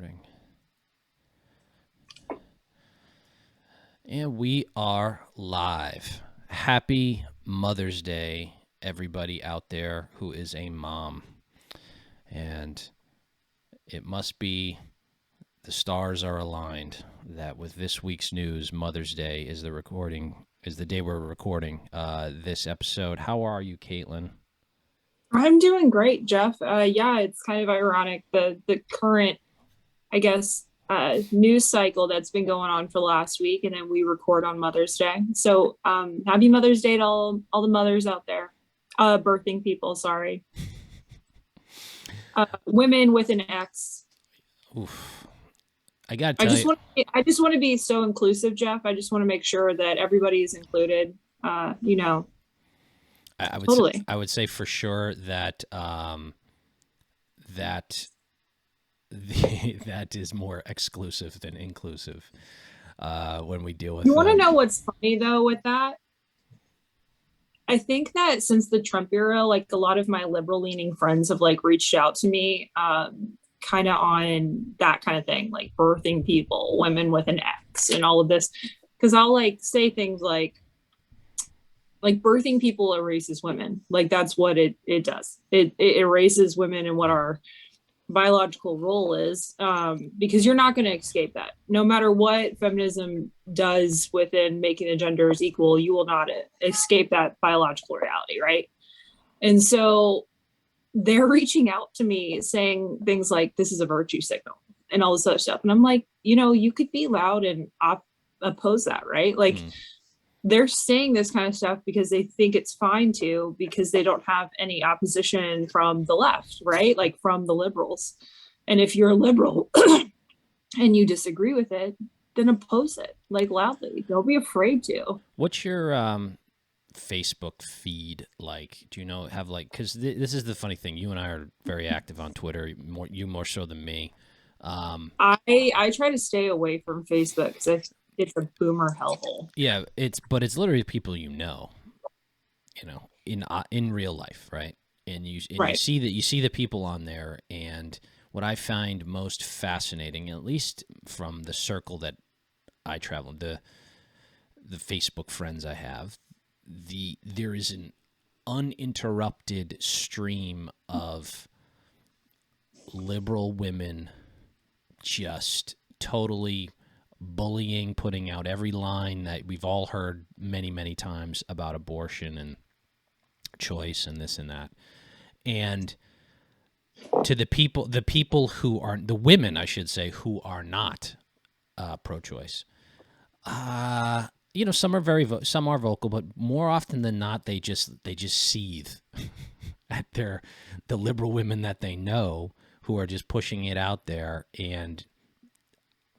recording. And we are live. Happy Mother's Day, everybody out there who is a mom. And it must be the stars are aligned that with this week's news, Mother's Day is the day we're recording this episode. How are you, Kaitlin? I'm doing great, Jeff. Yeah, it's kind of ironic the current, I guess, news cycle that's been going on for last week, and then we record on Mother's Day. So, happy Mother's Day to all the mothers out there, birthing people. Sorry, women with an X. Oof. I gotta I tell just you, want I just want to be so inclusive, Jeff. I just want to make sure that everybody is included. I would say, Totally. I would say for sure that that is more exclusive than inclusive when we deal You with want to know what's funny though with that? I think that since the Trump era, like a lot of my liberal leaning friends have like reached out to me, kind of on that kind of thing, like birthing people, women with an X, and all of this. Because I'll like say things like birthing people erases women. Like that's what it does. It erases women and what our biological role is, because you're not going to escape that. No matter what feminism does within making the genders equal, you will not escape that biological reality, right? And so they're reaching out to me saying things like, this is a virtue signal and all this other stuff. And I'm like, you could be loud and oppose that, right? Like, they're saying this kind of stuff because they think it's fine to, because they don't have any opposition from the left, right? Like from the liberals. And if you're a liberal and you disagree with it, then oppose it like loudly. Don't be afraid to. What's your Facebook feed like? Do you know have like because this is the funny thing. You and I are very active on Twitter. You more so than me. I try to stay away from Facebook because it's a boomer hellhole. Yeah, it's literally people in real life, right? And you Right. you see the people on there, and what I find most fascinating, at least from the circle that I travel, the Facebook friends I have, there is an uninterrupted stream of liberal women just totally bullying, putting out every line that we've all heard many, many times about abortion and choice and this and that. And to the people who are the women, I should say, who are not pro-choice, some are some are vocal, but more often than not, they just seethe at the liberal women that they know who are just pushing it out there. And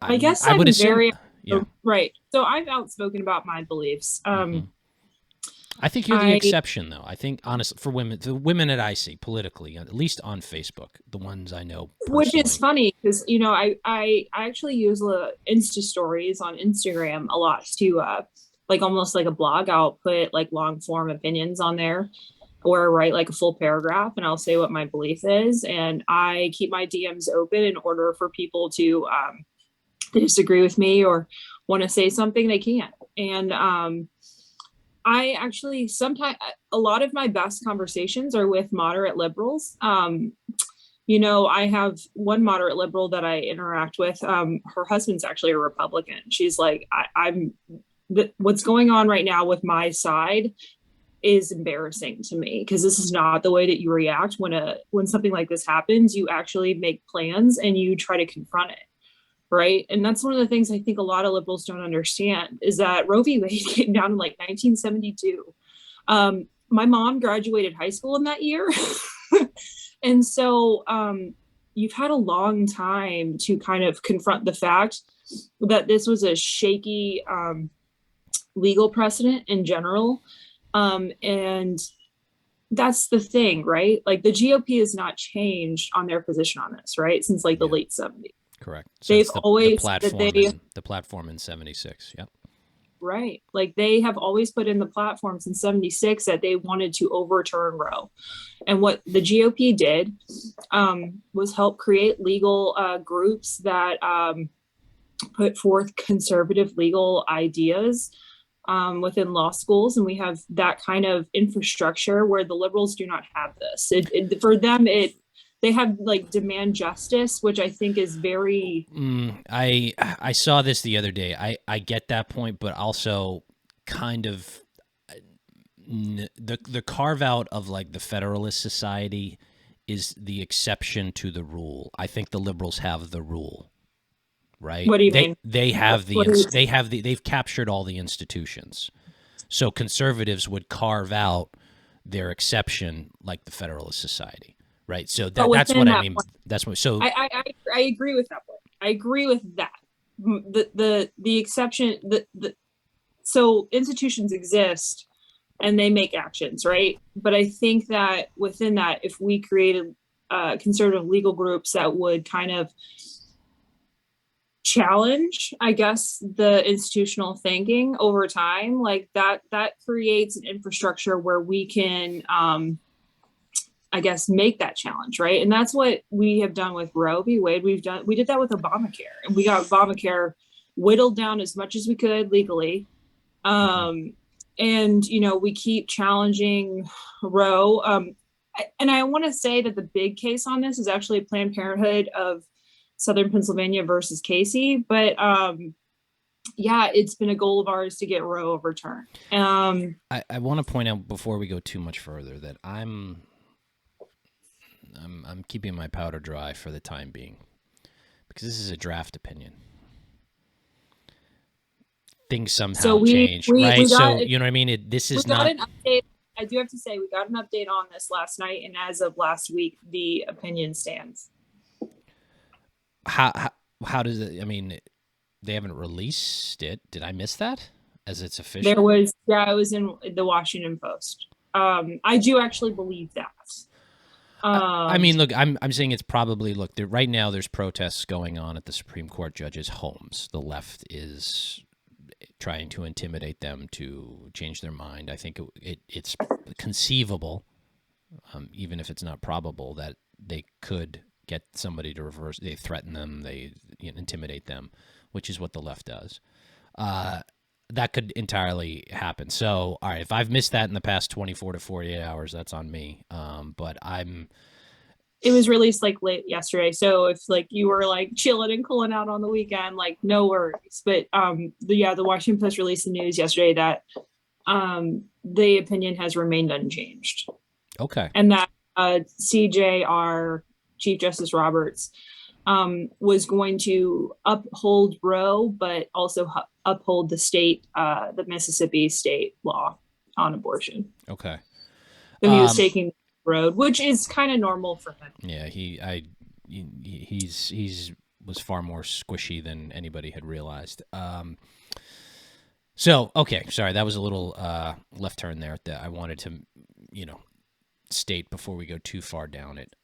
I guess I would I'm assume, very yeah. right. So I've outspoken about my beliefs. I think you're the exception, though. I think, honestly, for women, the women that I see politically, at least on Facebook, the ones I know personally. Which is funny because I actually use Insta stories on Instagram a lot to like almost like a blog. I'll put like long form opinions on there, or write like a full paragraph, and I'll say what my belief is, and I keep my DMs open in order for people to disagree with me or want to say something, they can. And I actually sometimes a lot of my best conversations are with moderate liberals. I have one moderate liberal that I interact with. Her husband's actually a Republican. She's like, what's going on right now with my side is embarrassing to me, because this is not the way that you react when something like this happens. You actually make plans and you try to confront it. Right. And that's one of the things I think a lot of liberals don't understand, is that Roe v. Wade came down in like 1972. My mom graduated high school in that year. And so you've had a long time to kind of confront the fact that this was a shaky legal precedent in general. And that's the thing, right? Like the GOP has not changed on their position on this, right? Since like the late 70s. Correct. They've Since always the platform in 76. Yep. Right. Like they have always put in the platform since 76 that they wanted to overturn Roe. And what the GOP did was help create legal groups that put forth conservative legal ideas within law schools. And we have that kind of infrastructure where the liberals do not have this. For them, they have like demand justice, which I think is very. I saw this the other day. I get that point, but also kind of the carve out of like the Federalist Society is the exception to the rule. I think the liberals have the rule, right? What do you mean? They have What they've captured all the institutions. So conservatives would carve out their exception like the Federalist Society, right? So that's what I mean. Point, that's what. So I agree with that point. I agree with that. The exception so institutions exist and they make actions, right? But I think that within that, if we created conservative legal groups that would kind of challenge, I guess, the institutional thinking over time, like that creates an infrastructure where we can I guess make that challenge, right? And that's what we have done with Roe v. Wade. We did that with Obamacare, and we got Obamacare whittled down as much as we could legally. And we keep challenging Roe. And I want to say that the big case on this is actually Planned Parenthood of Southern Pennsylvania versus Casey. But yeah, it's been a goal of ours to get Roe overturned. I want to point out before we go too much further that I'm keeping my powder dry for the time being because this is a draft opinion. Things somehow change, right? So you know what I mean? This is not an update. I do have to say we got an update on this last night, and as of last week, the opinion stands. How does it? I mean, they haven't released it. Did I miss that? As it's official? It was in the Washington Post. I do actually believe that. I mean, look, I'm saying it's probably right now. There's protests going on at the Supreme Court judges' homes. The left is trying to intimidate them to change their mind. I think it's conceivable, even if it's not probable, that they could get somebody to reverse. They threaten them, they intimidate them, which is what the left does. That could entirely happen. So, all right, if I've missed that in the past 24 to 48 hours, that's on me. But it was released like late yesterday. So if like you were like chilling and cooling out on the weekend, like no worries. But the Washington Post released the news yesterday that the opinion has remained unchanged. Okay. And that CJR, Chief Justice Roberts, was going to uphold Roe, but also uphold the Mississippi state law on abortion. Okay. So he was taking road, which is kind of normal for him. Yeah, he's was far more squishy than anybody had realized. So okay, sorry, that was a little left turn there that I wanted to state before we go too far down it.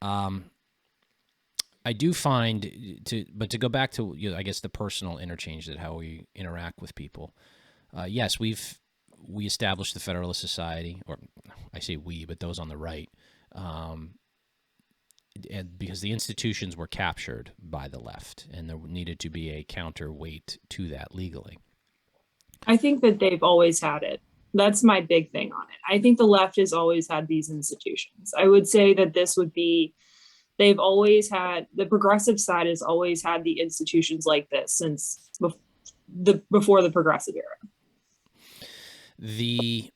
I do find to go back to I guess the personal interchange that how we interact with people. Yes, we established the Federalist Society, or I say we, but those on the right, and because the institutions were captured by the left, and there needed to be a counterweight to that legally. I think that they've always had it. That's my big thing on it. I think the left has always had these institutions. I would say that they've always had, the progressive side has always had the institutions like this since before the progressive era. The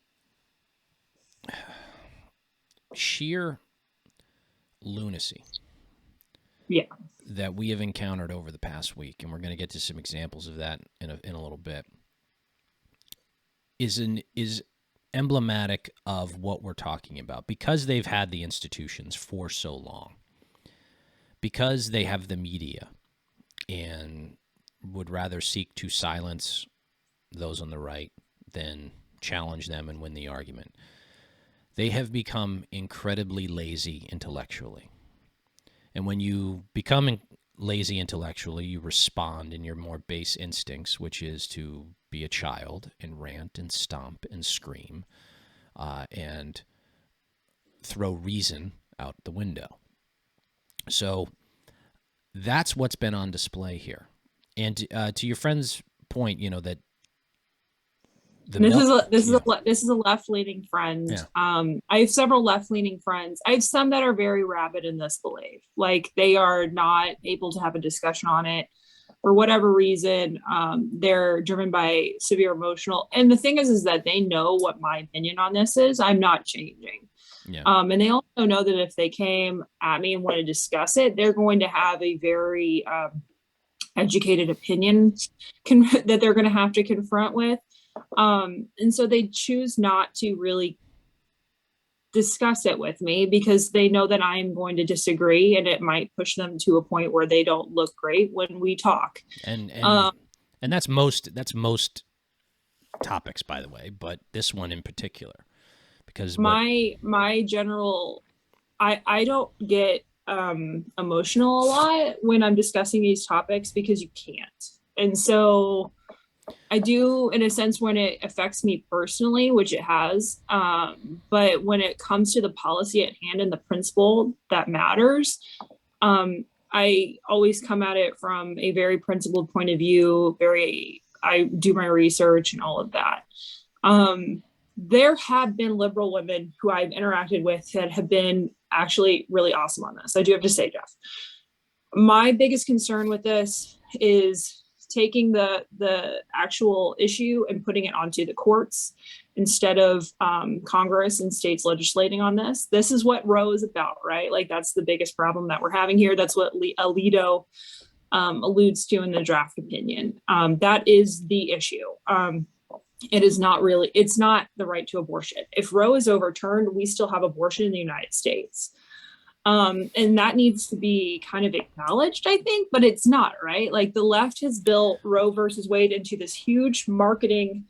sheer lunacy that we have encountered over the past week, and we're going to get to some examples of that in a little bit, is emblematic of what we're talking about, because they've had the institutions for so long, because they have the media and would rather seek to silence those on the right than challenge them and win the argument. They have become incredibly lazy intellectually. And when you become lazy intellectually, you respond in your more base instincts, which is to be a child and rant and stomp and scream and throw reason out the window. So that's what's been on display here. And to your friend's point, that this is a left leaning friend. Yeah. I have several left leaning friends. I have some that are very rabid in this belief, like they are not able to have a discussion on it for whatever reason. They're driven by severe emotional, and the thing is that they know what my opinion on this is. I'm not changing. Yeah. And they also know that if they came at me and want to discuss it, they're going to have a very educated opinion that they're going to have to confront with. And so they choose not to really discuss it with me because they know that I'm going to disagree, and it might push them to a point where they don't look great when we talk. And that's most topics, by the way, but this one in particular, because my general, I don't get emotional a lot when I'm discussing these topics because you can't. And so I do, in a sense, when it affects me personally, which it has. But when it comes to the policy at hand and the principle that matters, I always come at it from a very principled point of view. I do my research and all of that. There have been liberal women who I've interacted with that have been actually really awesome on this. I do have to say, Jeff, my biggest concern with this is taking the actual issue and putting it onto the courts instead of Congress and states legislating on this. This is what Roe is about, right? Like, that's the biggest problem that we're having here. That's what Alito alludes to in the draft opinion. That is the issue. It's not the right to abortion. If Roe is overturned, we still have abortion in the United States. And that needs to be kind of acknowledged, I think, but it's not, right? Like, the left has built Roe versus Wade into this huge marketing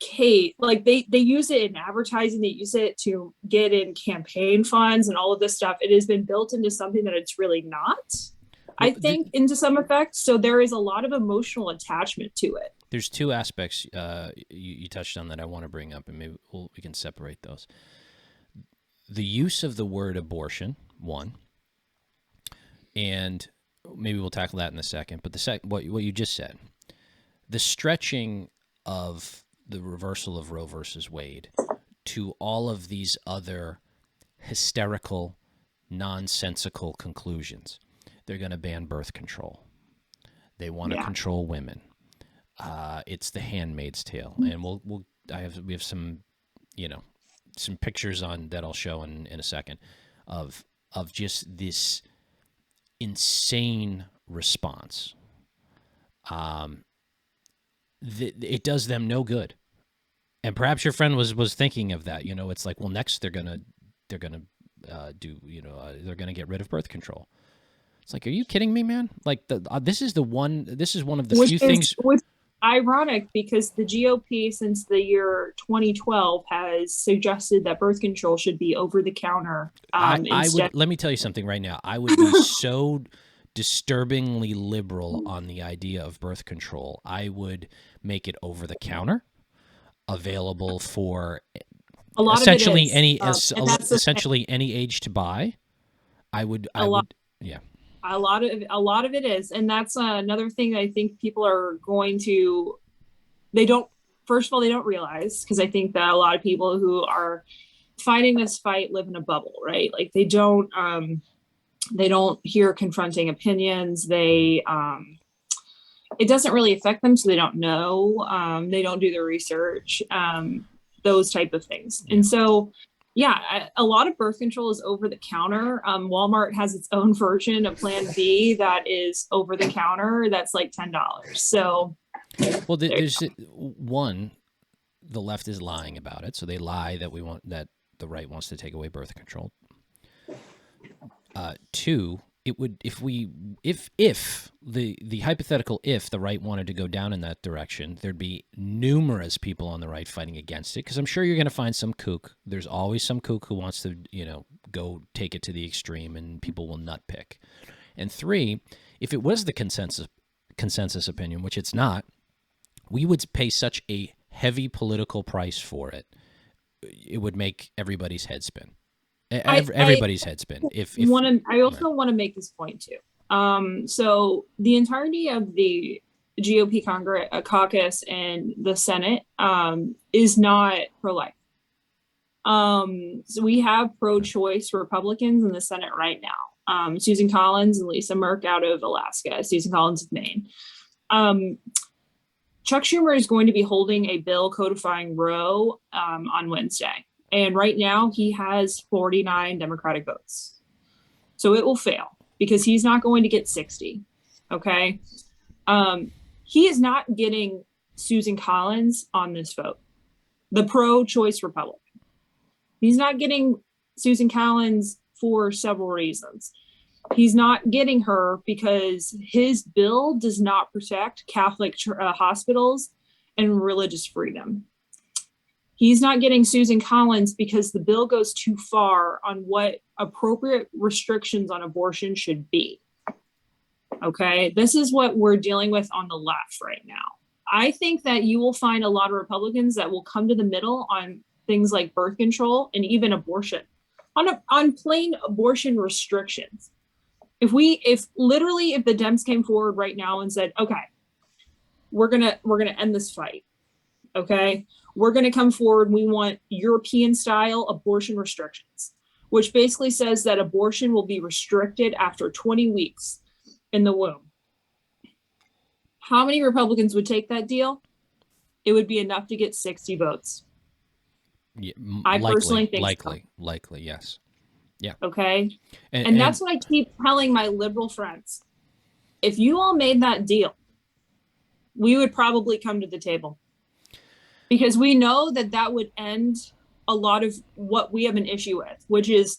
case. Like, they use it in advertising, they use it to get in campaign funds and all of this stuff. It has been built into something that it's really not, I think, into some effect. So there is a lot of emotional attachment to it. There's two aspects you touched on that I want to bring up, and maybe we can separate those. The use of the word abortion, one, and maybe we'll tackle that in a second. But what you just said, the stretching of the reversal of Roe versus Wade to all of these other hysterical, nonsensical conclusions. They're going to ban birth control. They want to control women. It's the Handmaid's Tale, and we have some, some pictures on that I'll show in a second of just this insane response. It does them no good, and perhaps your friend was thinking of that. It's like, well, next they're gonna do, they're gonna get rid of birth control. It's like, are you kidding me, man? Like, this is one of the few things. Ironic, because the GOP since the year 2012 has suggested that birth control should be over the counter. Let me tell you something right now. I would be so disturbingly liberal on the idea of birth control. I would make it over the counter, available for essentially any age to buy. A lot of it is, and that's another thing that I think people are going to. First of all, they don't realize, because I think that a lot of people who are fighting this fight live in a bubble, right? Like, they don't hear confronting opinions. It doesn't really affect them, so they don't know. They don't do the research, those type of things, and so. Yeah, a lot of birth control is over the counter. Walmart has its own version of Plan B that is over the counter. That's like $10. So, well, there's one. The left is lying about it, so they lie that the right wants to take away birth control. Two, it would if the hypothetical if the right wanted to go down in that direction, there'd be numerous people on the right fighting against it, because I'm sure you're going to find some kook. There's always some kook who wants to go take it to the extreme, and people will nutpick. And three, if it was the consensus opinion, which it's not, we would pay such a heavy political price for it. It would make everybody's head spin. Everybody's head spin. I also want to make this point too. So the entirety of the GOP Congress caucus and the Senate is not pro-life. So we have pro-choice Republicans in the Senate right now. Susan Collins and Lisa Merck out of Alaska, Susan Collins of Maine. Chuck Schumer is going to be holding a bill codifying Roe on Wednesday. And right now he has 49 Democratic votes. So it will fail because he's not going to get 60. Okay. He is not getting Susan Collins on this vote, the pro-choice Republican. He's not getting Susan Collins for several reasons. He's not getting her because his bill does not protect Catholic hospitals and religious freedom. He's not getting Susan Collins because the bill goes too far on what appropriate restrictions on abortion should be. Okay, this is what we're dealing with on the left right now. I think that you will find a lot of Republicans that will come to the middle on things like birth control and even abortion, on plain abortion restrictions. If the Dems came forward right now and said, okay, we're gonna end this fight. Okay, we're gonna come forward. We want European style abortion restrictions, which basically says that abortion will be restricted after 20 weeks in the womb. How many Republicans would take that deal? It would be enough to get 60 votes. Yeah, I personally think likely, yes. Yeah. Okay. And that's what I keep telling my liberal friends. If you all made that deal, we would probably come to the table because we know that would end a lot of what we have an issue with, which is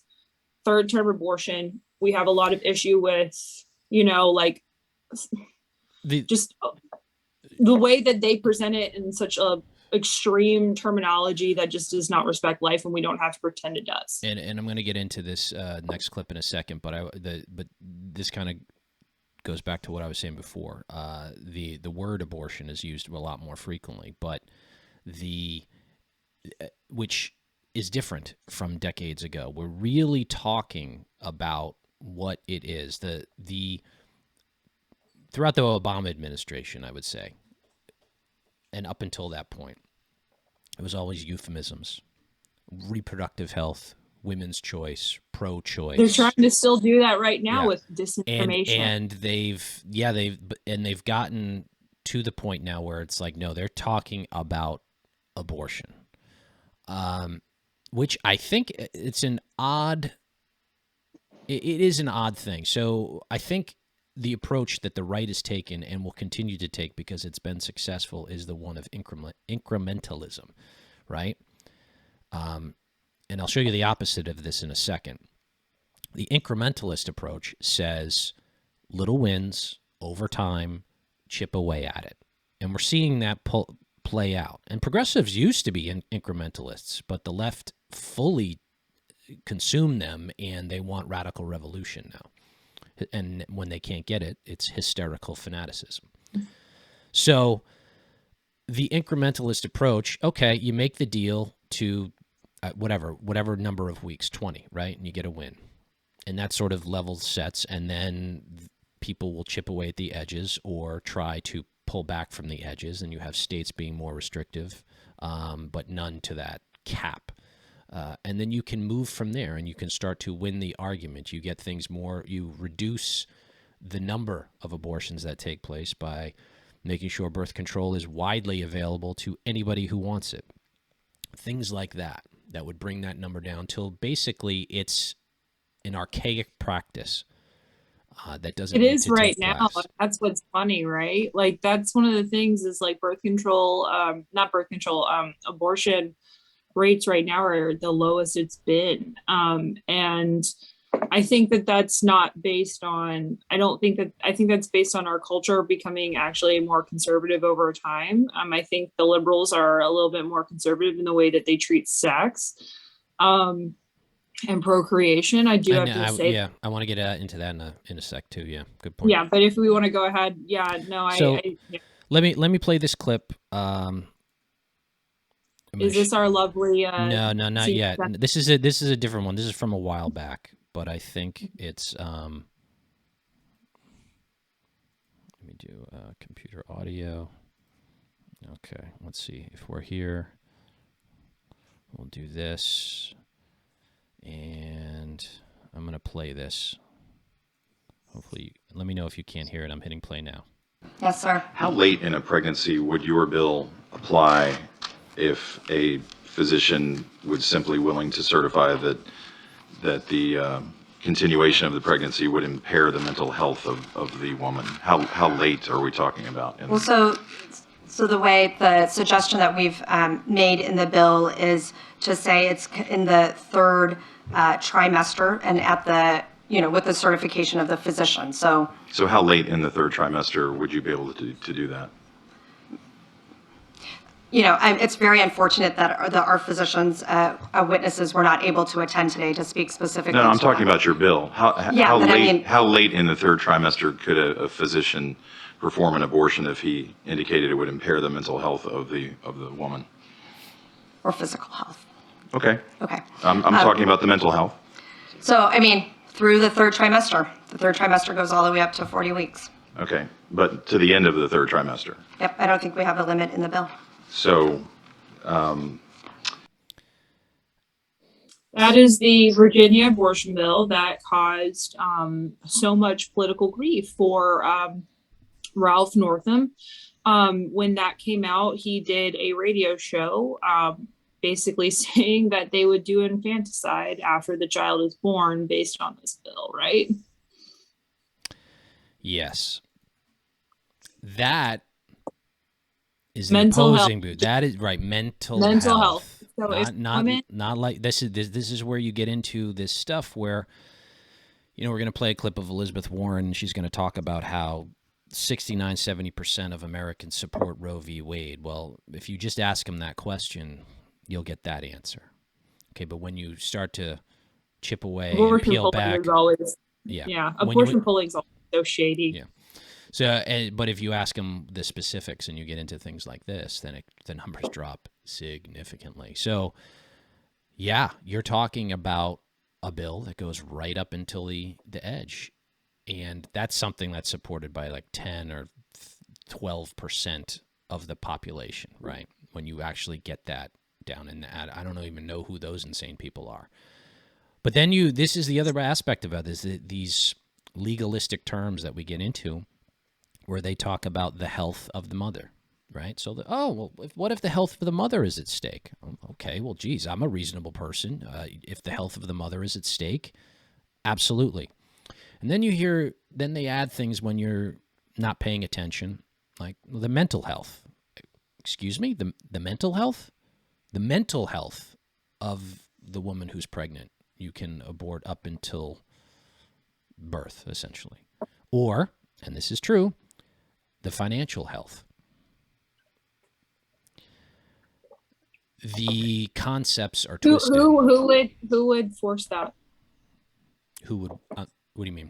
third term abortion. We have a lot of issue with, just the way that they present it in such a extreme terminology that just does not respect life, and we don't have to pretend it does. And I'm going to get into this next clip in a second, but this kind of goes back to what I was saying before. The word abortion is used a lot more frequently, but which is different from decades ago. We're really talking about what it is. Throughout the Obama administration, I would say, and up until that point, it was always euphemisms: reproductive health, women's choice, pro-choice. They're trying to still do that right now with disinformation. And they've gotten to the point now where it's like, no, they're talking about abortion, which I think it is an odd thing. So I think the approach that the right has taken and will continue to take because it's been successful is the one of incrementalism, right? And I'll show you the opposite of this in a second. The incrementalist approach says little wins over time, chip away at it. And we're seeing that play out. And progressives used to be incrementalists, but the left fully consume them and they want radical revolution now. And when they can't get it, it's hysterical fanaticism. So the incrementalist approach, okay, you make the deal to whatever number of weeks, 20, right? And you get a win. And that sort of level sets, and then people will chip away at the edges or try to pull back from the edges, and you have states being more restrictive, but none to that cap. And then you can move from there and you can start to win the argument. You get things more, you reduce the number of abortions that take place by making sure birth control is widely available to anybody who wants it. Things like that would bring that number down till basically it's an archaic practice that doesn't. It is right now. That's what's funny, right? Like that's one of the things is like abortion rates right now are the lowest it's been. And I think that's not based on, I think that's based on our culture becoming actually more conservative over time. I think the liberals are a little bit more conservative in the way that they treat sex. and procreation. I do And have to say, I want to get into that in a sec too. Yeah, good point. yeah, but if we want to go ahead, yeah, no, So yeah. let me play this clip. Is this our lovely no, not scene? yet. This is a different one. This is from a while back, but I think it's let me do computer audio. Okay, let's see if we're here. We'll do this, and I'm going to play this. Hopefully, let me know if you can't hear it. I'm hitting play now. Yes, sir. How late in a pregnancy would your bill apply if a physician was simply willing to certify that the continuation of the pregnancy would impair the mental health of the woman? How late are we talking about? Well, so the way the suggestion that we've made in the bill is to say it's in the third trimester and at the, with the certification of the physician. So how late in the third trimester would you be able to do that? It's very unfortunate that our physicians, witnesses were not able to attend today to speak specifically. No, I'm talking about your bill. How late in the third trimester could a physician perform an abortion if he indicated it would impair the mental health of the woman? Or physical health. Okay. Okay. I'm talking about the mental health. So, through the third trimester. The third trimester goes all the way up to 40 weeks. Okay. But to the end of the third trimester. Yep. I don't think we have a limit in the bill. So, that is the Virginia abortion bill that caused so much political grief for Ralph Northam. When that came out, he did a radio show basically saying that they would do infanticide after the child is born based on this bill, right? Yes. That is mental the opposing health. view. That is right. Mental health. So not like this is where you get into this stuff where, we're going to play a clip of Elizabeth Warren. She's going to talk about how 69-70% of Americans support Roe v. Wade. Well, if you just ask them that question, you'll get that answer. Okay, but when you start to chip away and peel back, abortion polling is always so shady. Yeah. So, but if you ask them the specifics and you get into things like this, then the numbers drop significantly. So, yeah, you're talking about a bill that goes right up until the edge. And that's something that's supported by like 10 or 12% of the population, right? When you actually get that down in the I don't even know who those insane people are. But then this is the other aspect about this, these legalistic terms that we get into where they talk about the health of the mother, right? So, what if the health of the mother is at stake? Okay, well, geez, I'm a reasonable person. If the health of the mother is at stake, absolutely. And then then they add things when you're not paying attention, like the mental health. Excuse me, the mental health? The mental health of the woman who's pregnant, you can abort up until birth, essentially. Or, and this is true, the financial health. The concepts are twisted. Who would force that? Who would? What do you mean?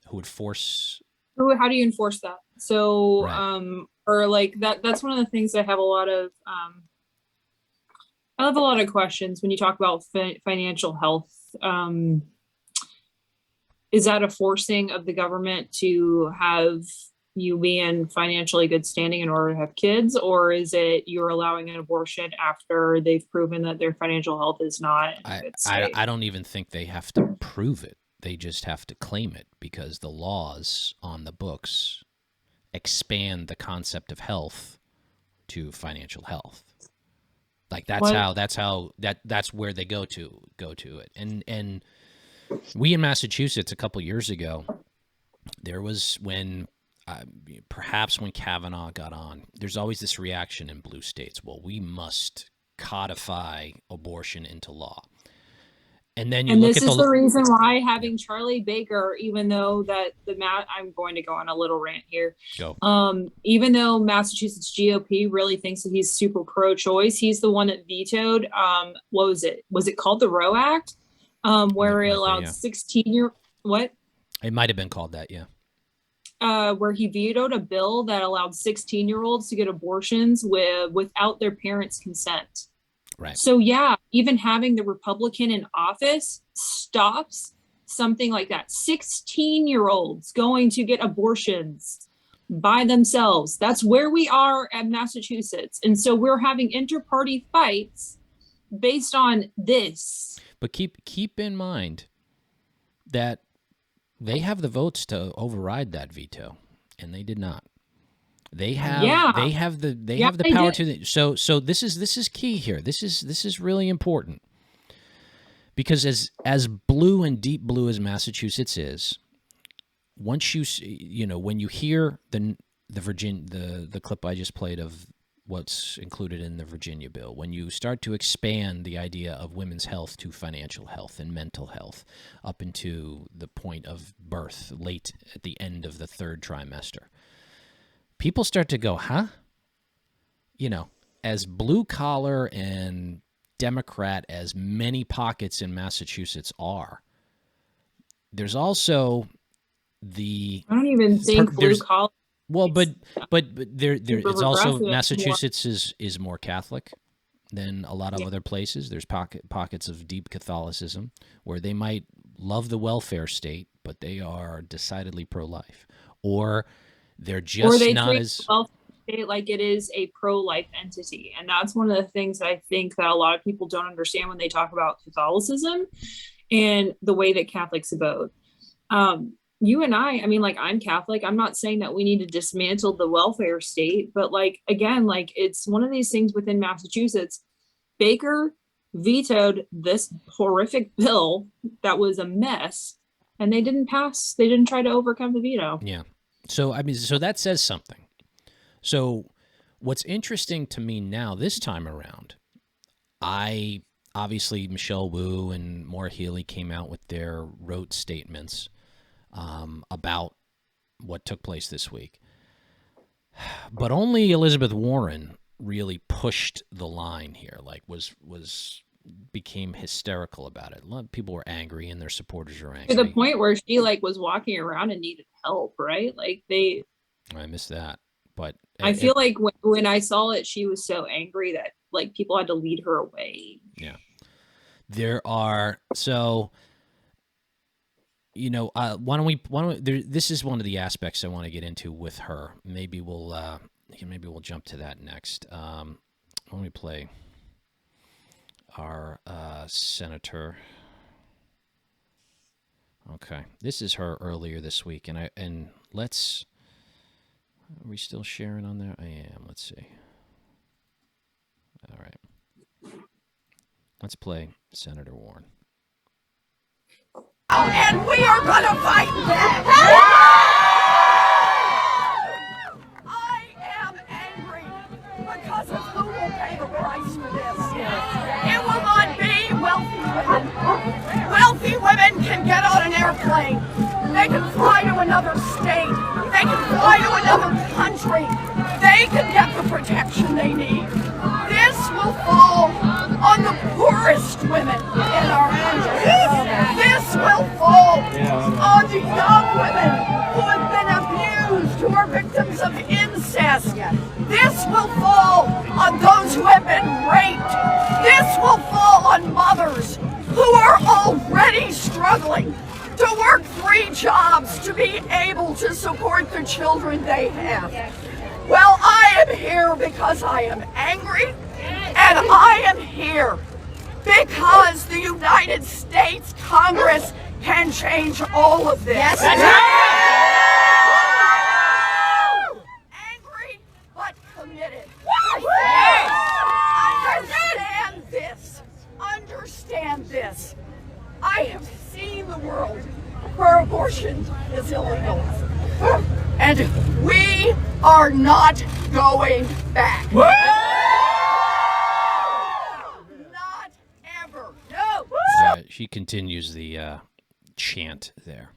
Who would force? How do you enforce that? So, right. Or like that. That's one of the things I have a lot of. I have a lot of questions when you talk about financial health. Is that a forcing of the government to have you be in financially good standing in order to have kids, or is it you're allowing an abortion after they've proven that their financial health is not in a good state? I don't even think they have to prove it. They just have to claim it because the laws on the books expand the concept of health to financial health. Like that's where they go to it. And we in Massachusetts a couple years ago, there was perhaps when Kavanaugh got on, there's always this reaction in blue states. Well, we must codify abortion into law. And then this is the reason why having Charlie Baker, even though that I'm going to go on a little rant here. Go. Even though Massachusetts GOP really thinks that he's super pro-choice, he's the one that vetoed. What was it? Was it called the Roe Act? where it Might be, allowed yeah. 16-year what? It might have been called that, yeah. Where he vetoed a bill that allowed 16-year-olds to get abortions without their parents' consent. Right. So yeah, even having the Republican in office stops something like that. 16-year-olds going to get abortions by themselves. That's where we are at Massachusetts. And so we're having inter-party fights based on this. But keep in mind that they have the votes to override that veto, and they did not. They have the power to. So this is key here. This is really important, because as blue and deep blue as Massachusetts is, once when you hear the clip I just played of what's included in the Virginia bill, when you start to expand the idea of women's health to financial health and mental health up into the point of birth, late at the end of the third trimester, people start to go, huh? As blue collar and Democrat as many pockets in Massachusetts are, there's also I don't even think blue collar. Well, but it's also Massachusetts is more Catholic than a lot of other places. There's pockets of deep Catholicism where they might love the welfare state, but they are decidedly pro-life, or they're just not as welfare state like it is a pro-life entity. And that's one of the things that I think that a lot of people don't understand when they talk about Catholicism and the way that Catholics vote. You and I mean, like, I'm Catholic. I'm not saying that we need to dismantle the welfare state, but again, it's one of these things within Massachusetts. Baker vetoed this horrific bill that was a mess, and they didn't pass. They didn't try to overcome the veto. Yeah. So, so that says something. So what's interesting to me now, this time around, obviously Michelle Wu and Maura Healey came out with their rote statements about what took place this week. But only Elizabeth Warren really pushed the line here, became hysterical about it. A lot of people were angry, and their supporters are angry. To the point where she was walking around and needed help, right? I missed that. But I feel like when I saw it, she was so angry that people had to lead her away. Yeah. There are, so, why don't we, this is one of the aspects I want to get into with her. Maybe we'll jump to that next. Let me play our senator. Okay. This is her earlier this week. And are we still sharing on there? I am. Let's see. All right. Let's play Senator Warren. And we are going to fight back. I am angry because of who will pay the price for this. It will not be wealthy women. Wealthy women can get on an airplane. They can fly to another state. They can fly to another country. They can get the protection they need. This will fall on the poorest women in our country. This will fall on the young women who have been abused, who are victims of incest. This will fall on those who have been raped. This will fall on mothers who are already struggling to work 3 jobs to be able to support the children they have. Well, I am here because I am angry, and I am here because the United States Congress can change all of this. Yes. Angry, but committed. Understand this. Understand this. I have seen the world where abortion is illegal. And we are not going back. Not ever. No. She continues the chant there.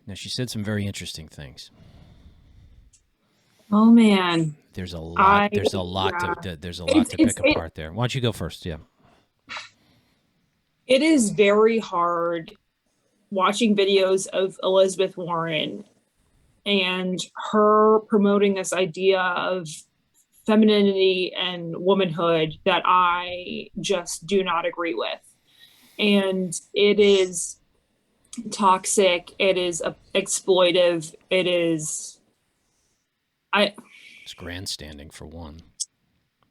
Now, she said some very interesting things. Oh man, there's a lot. There's a lot to pick apart there. Why don't you go first? Yeah. It is very hard watching videos of Elizabeth Warren and her promoting this idea of femininity and womanhood that I just do not agree with. And it is toxic, it is exploitive, it's grandstanding for one.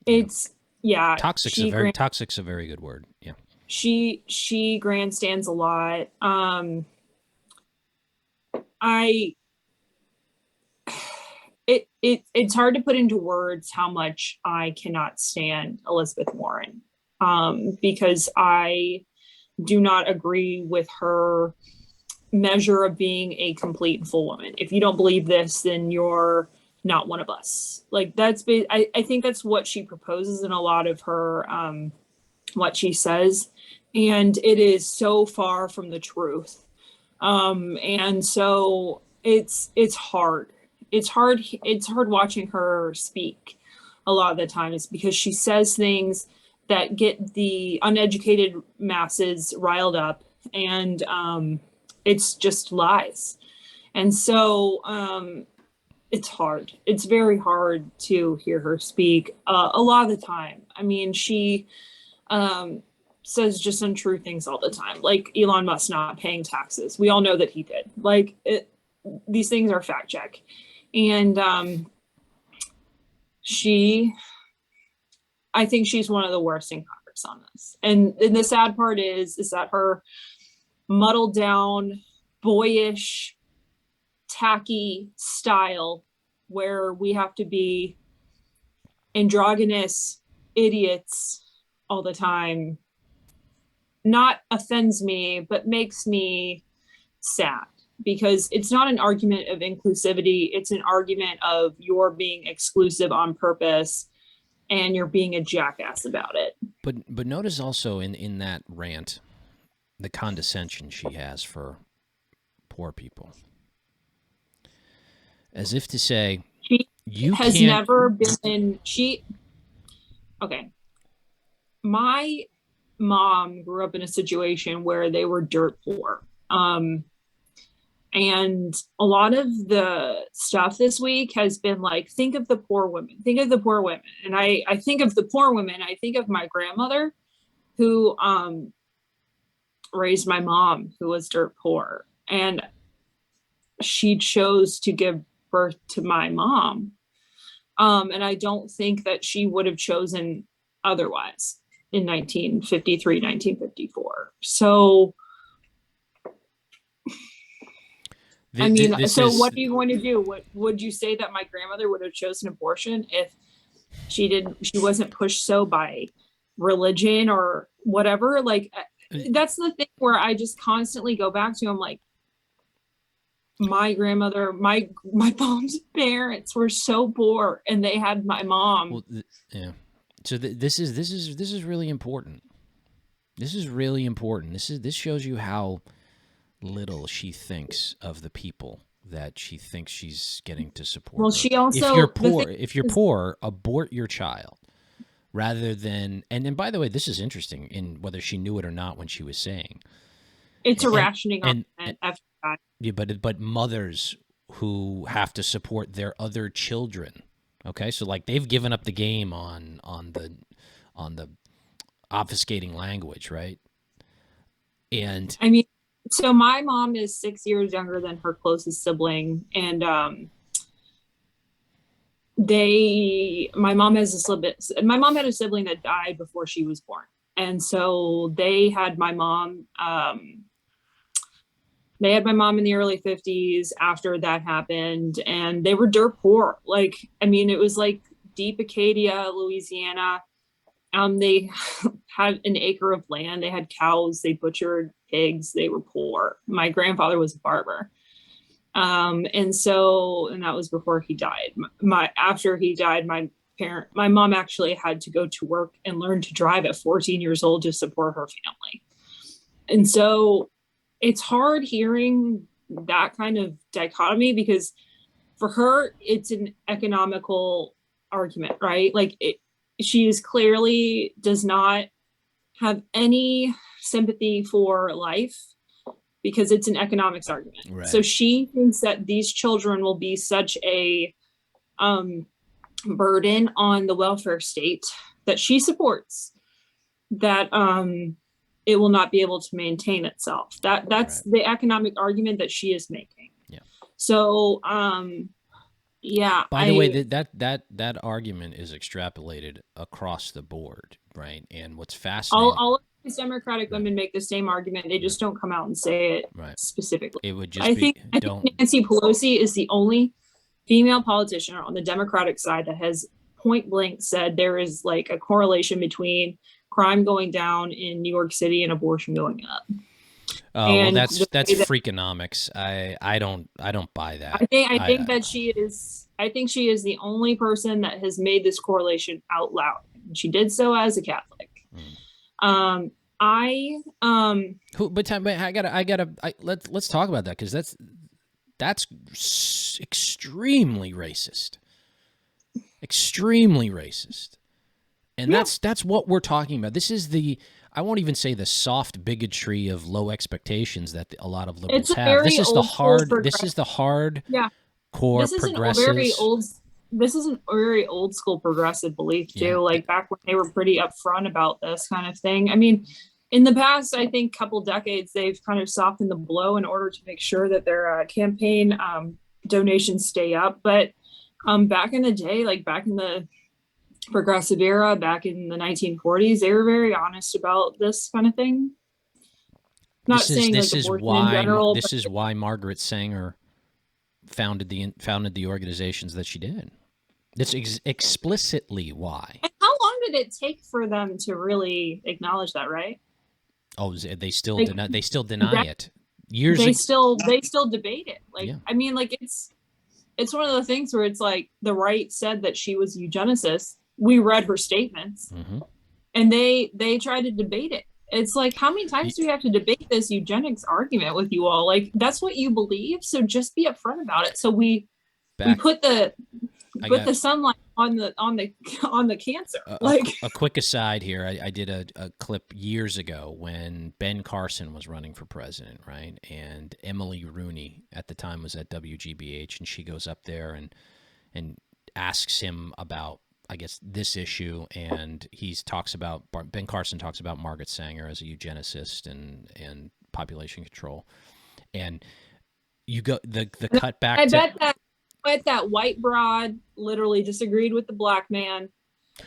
It's yeah. Toxic's a very good word. Yeah. She grandstands a lot. It's hard to put into words how much I cannot stand Elizabeth Warren, because I do not agree with her measure of being a complete and full woman. If you don't believe this, then you're not one of us. Like I think that's what she proposes in a lot of her what she says, and it is so far from the truth. And so it's hard. It's hard watching her speak a lot of the time, is because she says things that get the uneducated masses riled up, and it's just lies. And so it's hard. It's very hard to hear her speak a lot of the time. I mean, she says just untrue things all the time, like Elon Musk not paying taxes. We all know that he did. Like these things are fact check. And I think she's one of the worst in Congress on this. And the sad part is that her muddled down, boyish, tacky style, where we have to be androgynous idiots all the time, not offends me, but makes me sad, because it's not an argument of inclusivity. It's an argument of you're being exclusive on purpose and you're being a jackass about it. But notice also in that rant, the condescension she has for poor people. As if to say, you has can't... never been, okay. My mom grew up in a situation where they were dirt poor. And a lot of the stuff this week has been like, think of the poor women, think of the poor women. And I think of the poor women, I think of my grandmother who raised my mom, who was dirt poor. And she chose to give birth to my mom. And I don't think that she would have chosen otherwise in 1953, 1954. So I mean, so what are you going to do? What would you say, that my grandmother would have chosen abortion if she wasn't pushed so by religion or whatever? Like, that's the thing where I just constantly go back to, I'm like, my grandmother, my mom's parents were so poor and they had my mom. Well, yeah. So this is really important. This is really important. This shows you how little she thinks of the people that she thinks she's getting to support. Well, her. she also, if you're poor, abort your child rather than, and by the way, this is interesting in whether she knew it or not when she was saying. It's a rationing argument after that. Yeah, but mothers who have to support their other children. Okay, so like they've given up the game on the obfuscating language, right? And I mean, so my mom is 6 years younger than her closest sibling, and my mom had a sibling that died before she was born, and so they had my mom. They had my mom in the early 50s after that happened, and they were dirt poor. Like, I mean, it was like deep Acadia, Louisiana. They had an acre of land. They had cows. They butchered pigs. They were poor. My grandfather was a barber. And that was before he died. After he died, my mom actually had to go to work and learn to drive at 14 years old to support her family. And so it's hard hearing that kind of dichotomy, because for her, it's an economical argument, right? Like she is clearly does not have any sympathy for life because it's an economics argument. Right. So she thinks that these children will be such a burden on the welfare state that she supports that it will not be able to maintain itself. That's the economic argument that she is making. Yeah. So yeah. By the way, that argument is extrapolated across the board, right? And what's fascinating, all of these Democratic women make the same argument. They just don't come out and say it specifically. It would just I think Nancy Pelosi is the only female politician on the Democratic side that has point blank said there is like a correlation between crime going down in New York City and abortion going up. Oh, well, that's freakonomics. I don't buy that. I think that she is. I think she is the only person that has made this correlation out loud. And she did so as a Catholic. But I gotta. Let's talk about that because that's extremely racist. Extremely racist. And that's what we're talking about. This is I won't even say the soft bigotry of low expectations that a lot of liberals have. This is the hard core progressives. This is a very old school progressive belief too. Yeah. Like back when they were pretty upfront about this kind of thing. I mean, in the past, I think couple decades, they've kind of softened the blow in order to make sure that their campaign donations stay up. But back in the day, like back in the progressive era, back in the 1940s, they were very honest about this kind of thing. This is why Margaret Sanger founded the organizations that she did. That's explicitly why. And how long did it take for them to really acknowledge that? Right? Oh, they still deny it. They still debate it. Like, I mean, like it's one of the things where it's like the right said that she was a eugenicist. We read her statements, and they tried to debate it. It's like, how many times do we have to debate this eugenics argument with you all? Like, that's what you believe, so just be upfront about it. So we put the sunlight on the cancer. A quick aside here. I did a clip years ago when Ben Carson was running for president, right? And Emily Rooney at the time was at WGBH, and she goes up there and asks him about, I guess, this issue, and Ben Carson talks about Margaret Sanger as a eugenicist and population control, and you go the cut back. I bet that white broad literally disagreed with the black man.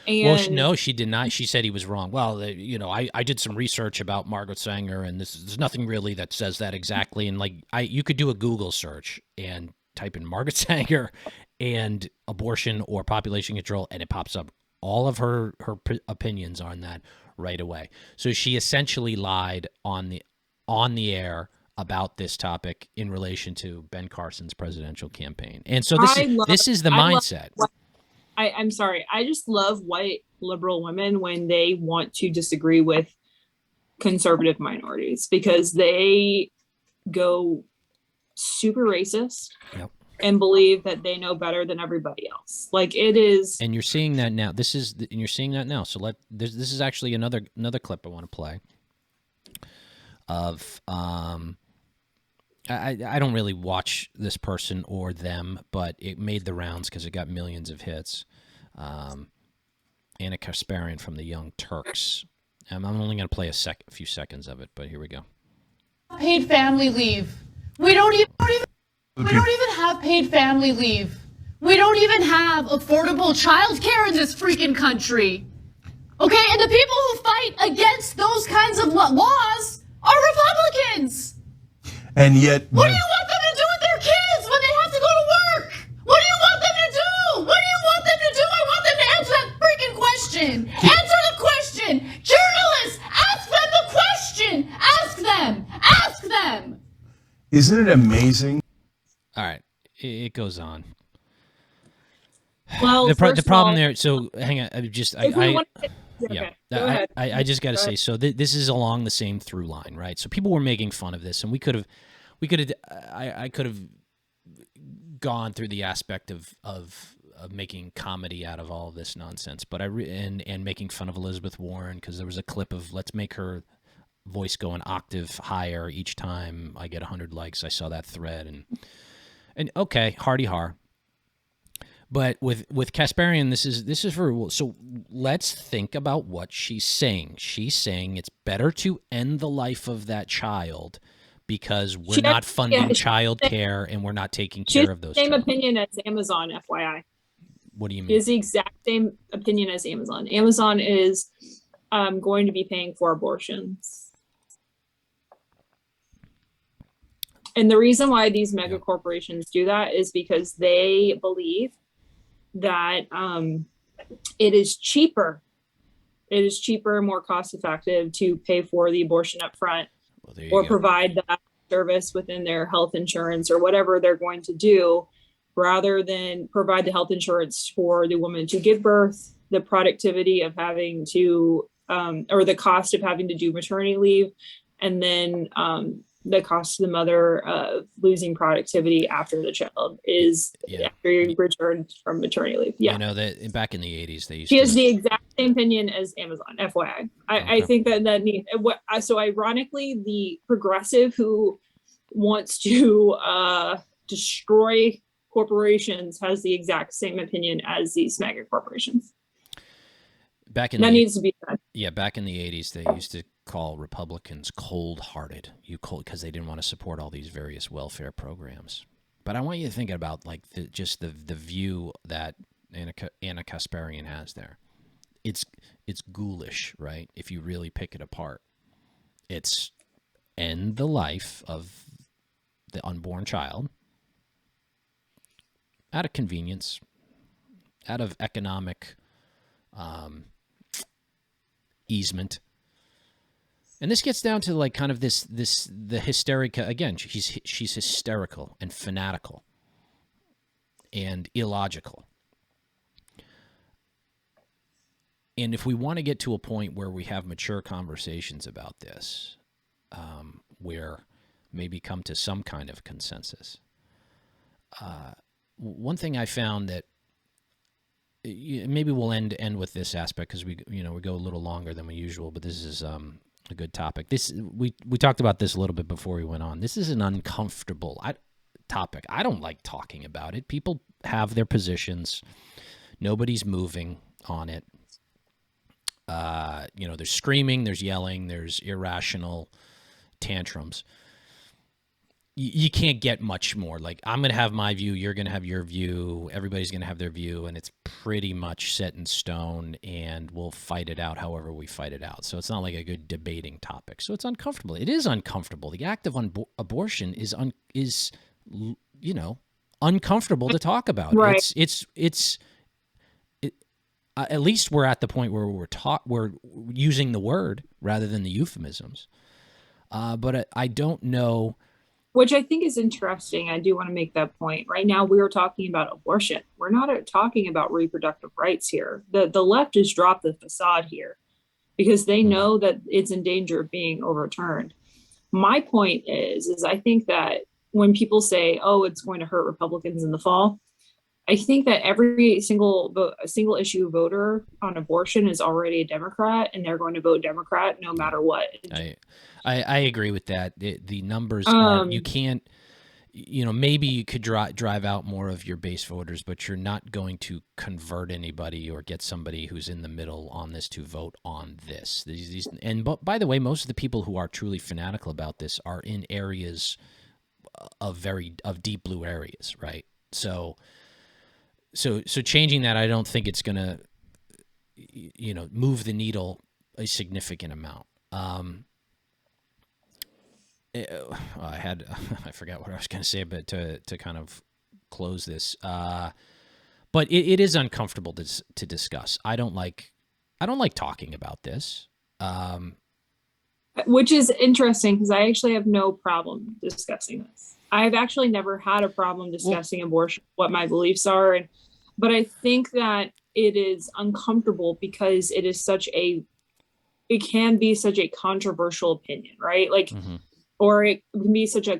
And no, she did not. She said he was wrong. Well, I did some research about Margaret Sanger, and there's nothing really that says that exactly. And you could do a Google search and type in Margaret Sanger and abortion or population control, and it pops up all of her opinions on that right away. So she essentially lied on the air about this topic in relation to Ben Carson's presidential campaign. And so this is the mindset. I'm sorry. I just love white liberal women when they want to disagree with conservative minorities because they go super racist. Yep. And believe that they know better than everybody else. Like it is. And you're seeing that now. You're seeing that now. So this is actually another clip I want to play of I don't really watch this person or them, but it made the rounds because it got millions of hits. Anna Kasparian from the Young Turks. I'm only going to play a few seconds of it, but here we go. Paid family leave. We don't even have paid family leave. We don't even have affordable childcare in this freaking country. Okay, and the people who fight against those kinds of laws are Republicans. And yet, what do you want them to do with their kids when they have to go to work? What do you want them to do? What do you want them to do? I want them to answer that freaking question. Answer the question. Journalists, ask them the question. Ask them. Ask them. Isn't it amazing? All right, it goes on. Well, the problem there. So hang on, I just got to say. So this is along the same through line, right? So people were making fun of this, and I could have gone through the aspect of making comedy out of all of this nonsense. But and making fun of Elizabeth Warren, because there was a clip of let's make her voice go an octave higher each time I get 100 likes. I saw that thread, and okay, hardy har. But with Kasparian, this is for, so let's think about what she's saying. She's saying it's better to end the life of that child because we're not funding child care and we're not taking care of those. Same opinion as Amazon, FYI. What do you mean? She has the exact same opinion as Amazon. Amazon is going to be paying for abortions. And the reason why these mega corporations do that is because they believe that it is cheaper. It is cheaper and more cost effective to pay for the abortion up front, or provide that service within their health insurance or whatever they're going to do, rather than provide the health insurance for the woman to give birth, the productivity of having to, or the cost of having to do maternity leave, and then the cost to the mother of losing productivity after the child is after you return from maternity leave. Yeah. You know that back in the 80s they used she has the exact same opinion as Amazon, FYI. I think that needs, so ironically, the progressive who wants to destroy corporations has the exact same opinion as these mega corporations. Back in needs to be done. Yeah, back in the 80s they used to call Republicans cold-hearted, because they didn't want to support all these various welfare programs. But I want you to think about like just the view that Anna Kasparian has there. It's ghoulish, right? If you really pick it apart, it's end the life of the unborn child out of convenience, out of economic easement. And this gets down to like kind of the hysterica again. She's hysterical and fanatical and illogical. And if we want to get to a point where we have mature conversations about this, where maybe come to some kind of consensus, one thing I found that maybe we'll end with this aspect because we go a little longer than we usual, but this is a good topic. We talked about this a little bit before we went on. This is an uncomfortable topic. I don't like talking about it. People have their positions. Nobody's moving on it. There's screaming, there's yelling, there's irrational tantrums. You can't get much more. Like, I'm going to have my view, you're going to have your view, everybody's going to have their view, and it's pretty much set in stone, and we'll fight it out however we fight it out. So it's not like a good debating topic. So it's uncomfortable. It is uncomfortable. The act of abortion is uncomfortable to talk about. Right. It's at least we're at the point where we're using the word rather than the euphemisms. But I don't know. Which I think is interesting. I do want to make that point. Right now, we are talking about abortion. We're not talking about reproductive rights here. The left has dropped the facade here because they know that it's in danger of being overturned. My point is I think that when people say, "Oh, it's going to hurt Republicans in the fall," I think that every single issue voter on abortion is already a Democrat, and they're going to vote Democrat no matter what. I agree with that. The numbers are, you can't, maybe you could drive out more of your base voters, but you're not going to convert anybody or get somebody who's in the middle on this to vote on this. But by the way, most of the people who are truly fanatical about this are in areas of deep blue areas, right? So changing that, I don't think it's going to, move the needle a significant amount. I forgot what I was going to say, but to kind of close this, but it is uncomfortable to discuss. I don't like talking about this. Which is interesting because I actually have no problem discussing this. I've actually never had a problem discussing abortion, what my beliefs are, but I think that it is uncomfortable because it can be such a controversial opinion, right? Like. Or it can be such a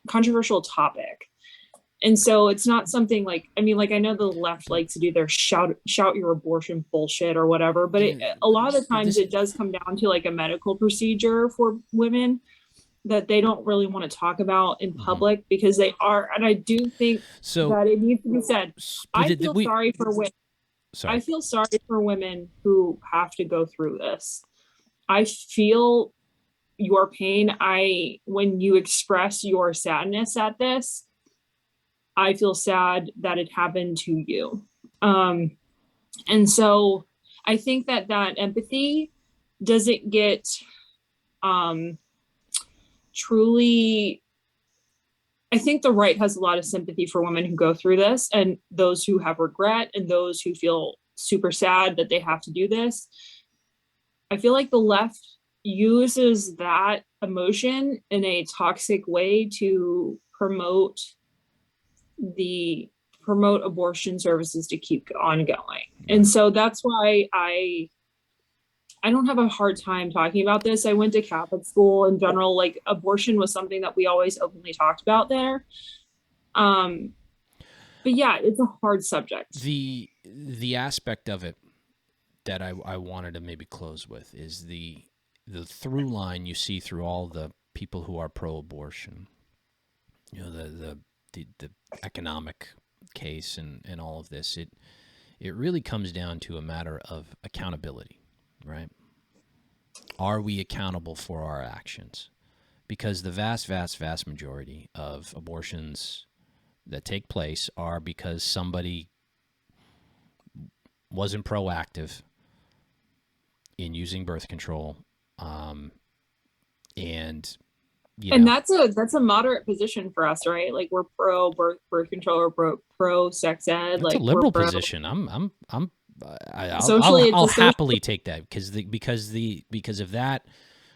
controversial topic. And so it's not something like, I mean, like I know the left likes to do their shout your abortion bullshit or whatever, but a lot of the times it does come down to like a medical procedure for women that they don't really want to talk about in public because they are, and I do think So that it needs to be said. I feel we sorry for women. I sorry. feel sorry for women who have to go through this. I feel your pain. When you express your sadness at this, I feel sad that it happened to you. And so I think that empathy doesn't get truly. I think the right has a lot of sympathy for women who go through this and those who have regret and those who feel super sad that they have to do this. I feel like the left uses that emotion in a toxic way to promote abortion services to keep on going. And so that's why I don't have a hard time talking about this. I went to Catholic school in general, like abortion was something that we always openly talked about there. But yeah, it's a hard subject. The aspect of it that I wanted to maybe close with is the through line you see through all the people who are pro-abortion. You know, the economic case and all of this. It really comes down to a matter of accountability, right? Are we accountable for our actions? Because the vast majority of abortions that take place are because somebody wasn't proactive in using birth control, and that's a moderate position for us, right? Like we're pro birth control or pro sex ed. That's like a liberal we're position. Socially, I'll happily take that because if that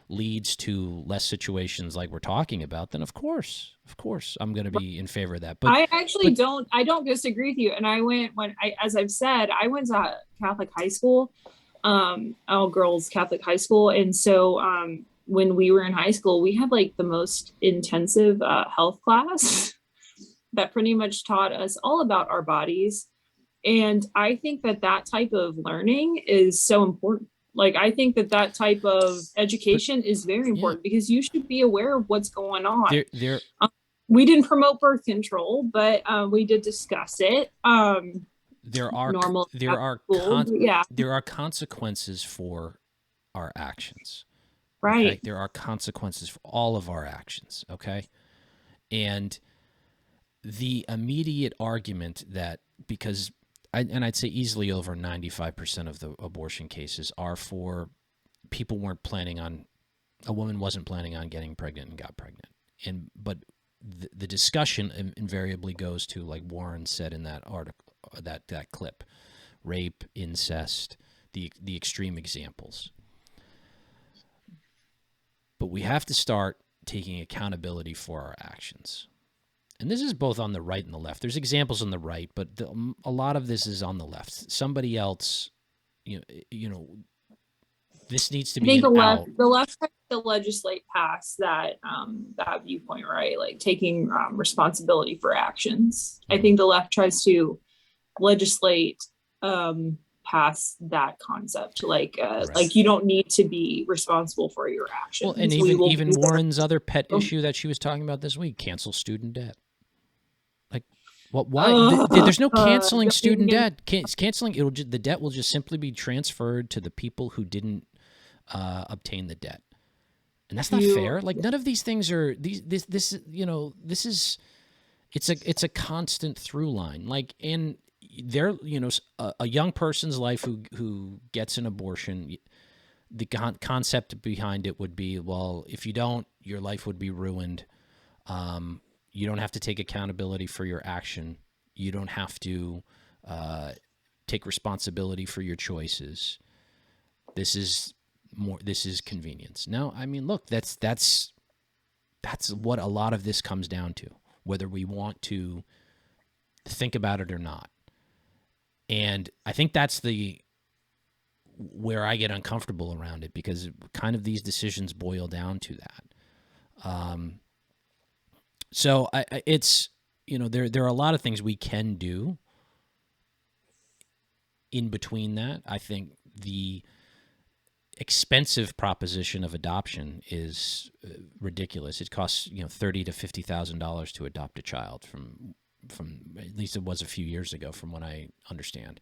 leads to less situations like we're talking about, then of course I'm going to be in favor of that. But I actually don't disagree with you. And as I've said, I went to Catholic high school, all girls Catholic high school. And so, when we were in high school, we had like the most intensive, health class that pretty much taught us all about our bodies. And I think that type of learning is so important. Like, I think that type of education is very important because you should be aware of what's going on. We didn't promote birth control, but we did discuss it. There are consequences for our actions. Right. Okay? There are consequences for all of our actions. Okay. And the immediate argument that because I'd say easily over 95% of the abortion cases are for people a woman wasn't planning on getting pregnant and got pregnant. But the discussion invariably goes to, like Warren said in that article, that clip, rape, incest, the extreme examples. But we have to start taking accountability for our actions. And this is both on the right and the left. There's examples on the right, but a lot of this is on the left. Somebody else, this needs to be the left tries to legislate past that viewpoint, right? Like taking responsibility for actions. I think the left tries to legislate past that concept, like you don't need to be responsible for your actions. Well, and even Warren's other pet issue that she was talking about this week: cancel student debt. Like, why? There's no canceling student debt. Canceling the debt will just simply be transferred to the people who didn't obtain the debt, and that's not fair. Like, none of these things are this is it's a constant through line. Like, in there, a young person's life who gets an abortion, the concept behind it would be, well, if you don't, your life would be ruined. You don't have to take accountability for your action. You don't have to take responsibility for your choices. This is convenience. Now, I mean, look, that's what a lot of this comes down to, whether we want to think about it or not. And I think that's where I get uncomfortable around it, because kind of these decisions boil down to that. So it's there are a lot of things we can do in between that. I think the expensive proposition of adoption is ridiculous. It costs $30,000 to $50,000 to adopt a child. From at least it was a few years ago, from what I understand.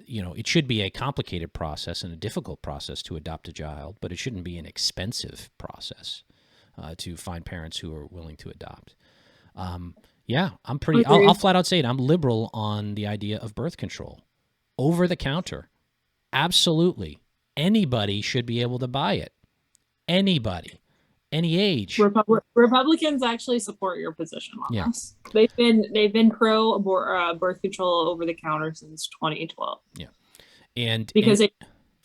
It should be a complicated process and a difficult process to adopt a child, but it shouldn't be an expensive process to find parents who are willing to adopt. Yeah, I'm pretty. I'll flat out say it. I'm liberal on the idea of birth control, over the counter. Absolutely, anybody should be able to buy it. Anybody, any age. Republicans actually support your position on this. They've been pro birth control over the counter since 2012. Yeah, and because they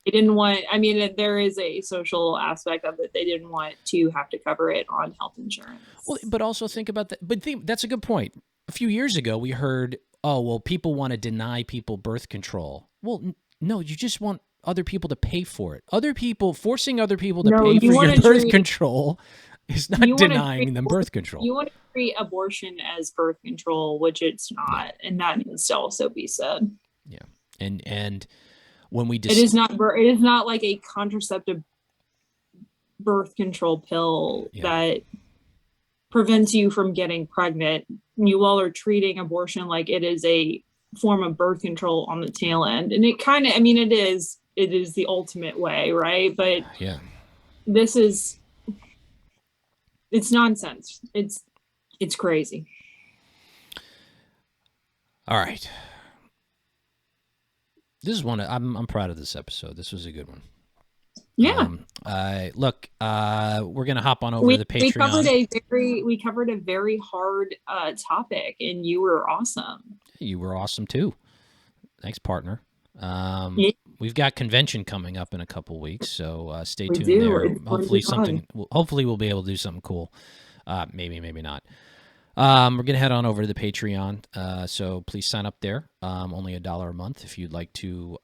didn't want. I mean, there is a social aspect of it. They didn't want to have to cover it on health insurance. Well, but also think about that. But that's a good point. A few years ago, we heard, "Oh, well, people want to deny people birth control." Well, no, you just want other people to pay for it. Forcing other people to pay for your birth control is not denying them birth control. You want to treat abortion as birth control, which it's not, and that needs to also be said. Yeah, and when we it is not like a contraceptive birth control pill that prevents you from getting pregnant. You all are treating abortion like it is a form of birth control on the tail end, and it kind of, it is the ultimate way, right? But it's nonsense. It's crazy. All right, this is one I'm proud of. This episode, this was a good one. Yeah. Look, we're gonna hop on over to the Patreon. We covered a very hard topic, and you were awesome. You were awesome too. Thanks, partner. We've got convention coming up in a couple weeks, so stay tuned there. Hopefully we'll be able to do something cool. Maybe not. We're gonna head on over to the Patreon, so please sign up there. Only $1 a month if you'd like to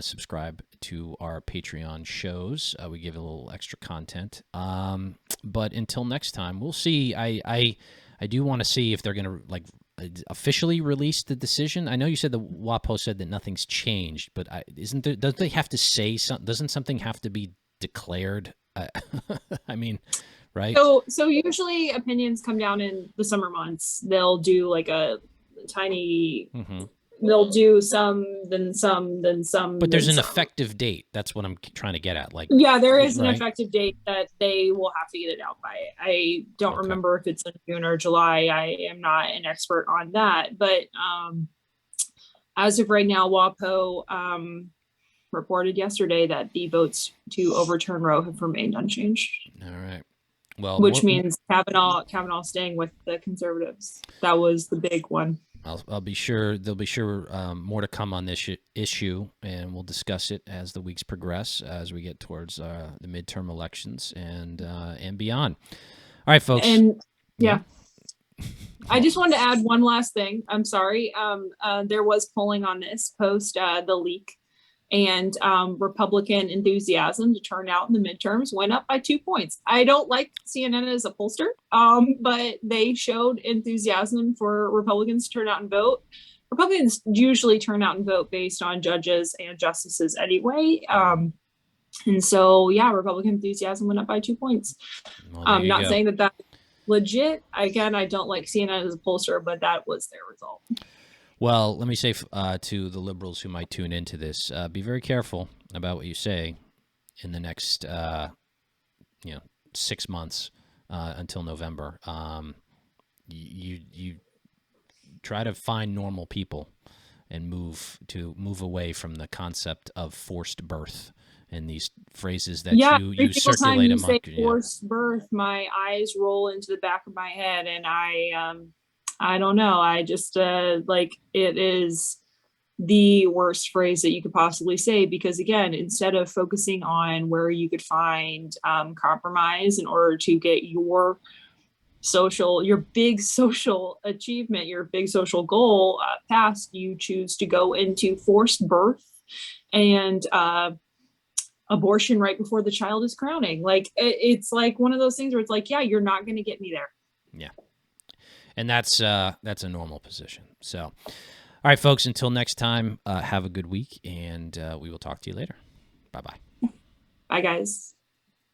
subscribe to our Patreon shows. We give a little extra content. But until next time, we'll see. I do want to see if they're gonna officially release the decision. I know you said the WAPO said that nothing's changed, but doesn't they have to say something? Doesn't something have to be declared? I mean. Right. So usually opinions come down in the summer months. They'll do like a tiny. Mm-hmm. They'll do some, then some, then some. But there's an effective date. That's what I'm trying to get at. There is an effective date that they will have to get it out by. I don't remember if it's in June or July. I am not an expert on that, but as of right now, WAPO reported yesterday that the votes to overturn Roe have remained unchanged. All right. Well, which means Kavanaugh staying with the conservatives. That was the big one. I'll be sure there'll be more to come on this issue, and we'll discuss it as the weeks progress, as we get towards the midterm elections and beyond. All right, folks. And I just wanted to add one last thing. I'm sorry. There was polling on this post the leak. And Republican enthusiasm to turn out in the midterms went up by 2 points. I don't like CNN as a pollster, but they showed enthusiasm for Republicans to turn out and vote. Republicans usually turn out and vote based on judges and justices anyway. And so, Republican enthusiasm went up by 2 points. Well, I'm not saying that that's legit. Again, I don't like CNN as a pollster, but that was their result. Well, let me say to the liberals who might tune into this, be very careful about what you say in the next 6 months until November. You try to find normal people and move away from the concept of forced birth and these phrases that you circulate among you. Forced birth, my eyes roll into the back of my head, and I don't know. I just it is the worst phrase that you could possibly say, because again, instead of focusing on where you could find compromise in order to get your big social achievement, your big social goal passed, you choose to go into forced birth and abortion right before the child is crowning. It's like one of those things where it's like, you're not going to get me there. Yeah. And that's a normal position. So, all right, folks, until next time, have a good week, and we will talk to you later. Bye-bye. Bye, guys.